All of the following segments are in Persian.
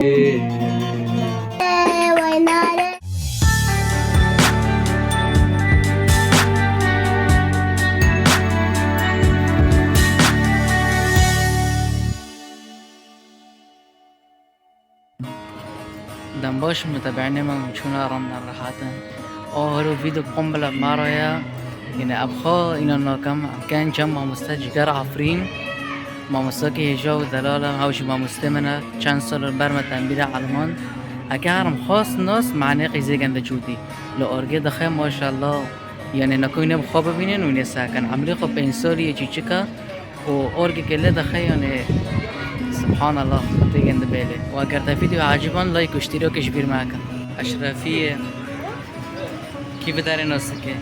دنباش متابعيني من شونا رمنا راحتن هلو فيديو قنبلة مارايا يعني أبخا إنا ناكم كان جمع مستجگر عفرين ما مستقي جو دلالة هاوش ما مستمنة چند سال برمة تنبيل علمان هكا هرم خاص ناس معنى زيگن دجودي لو أرگي دخي ما شاء الله يعني نكوينه بخواب ببينن ونسا كان عمري خب 5 سالي يجيچكا و أرگي كله دخي يعني سبحان الله تيجن بالي واگر فيديو عجبا لايك واشتراك كبير معك اشرفيه كيف داري نفسك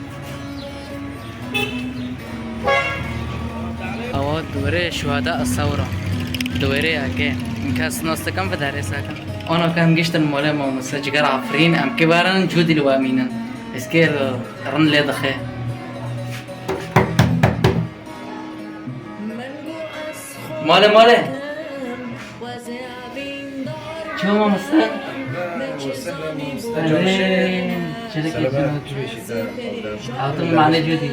او دوره شهداء الثوره دوره اكي انكاس ناس كم بداري ساكن انا كان جشت المولا ما مسجر عفرين ام كبارن جودي الوامينا اسكير رن لي دخي ماله شو ما مستان؟ أعطني معنا جودي.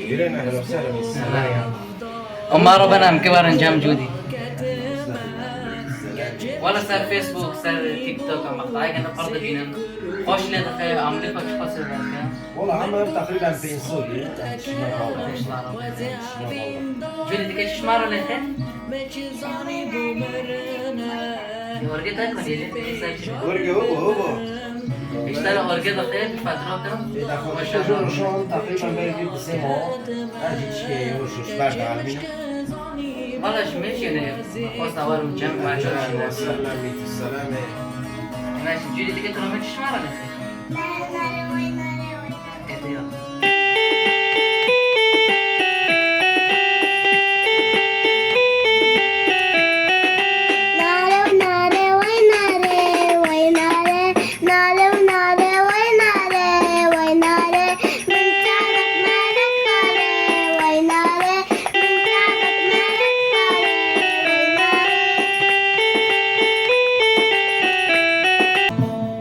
أهلا وسهلا. أما ربنا مكبر نجام جودي. ولا صار فيسبوك صار تيك توك أما قطعي كنا فرض فينا. خوش لي دخل عمري خوش خاصة ذلك. والله عمر تقريبا في سوري. جودي تكيش شمارة ليه؟ ورقة تاكل ورقة هو اشترى ورقة دخل فترة كم؟ ما شاء الله. شلون تقريبا بيجي بسمو. أجي شيء وش بعد عالمين. والله شميش يعني خاص أول من جنب مع شو السلامة. ماشي جودي تكيش تروح من شمارة ليه؟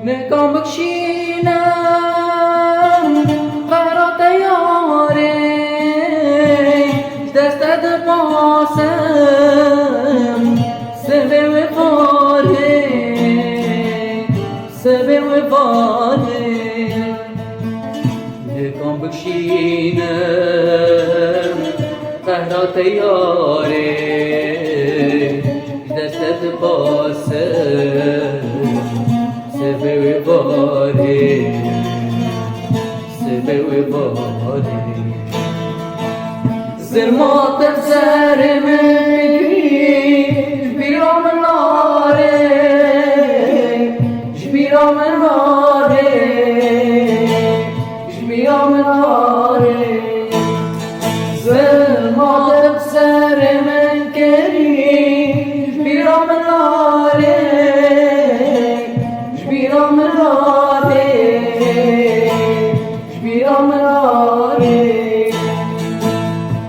نکام بکشینم قرار یاری دست باسم سبه و باره نکام بکشینم قرار یاری دست باسم سبه و باره زرمات سر من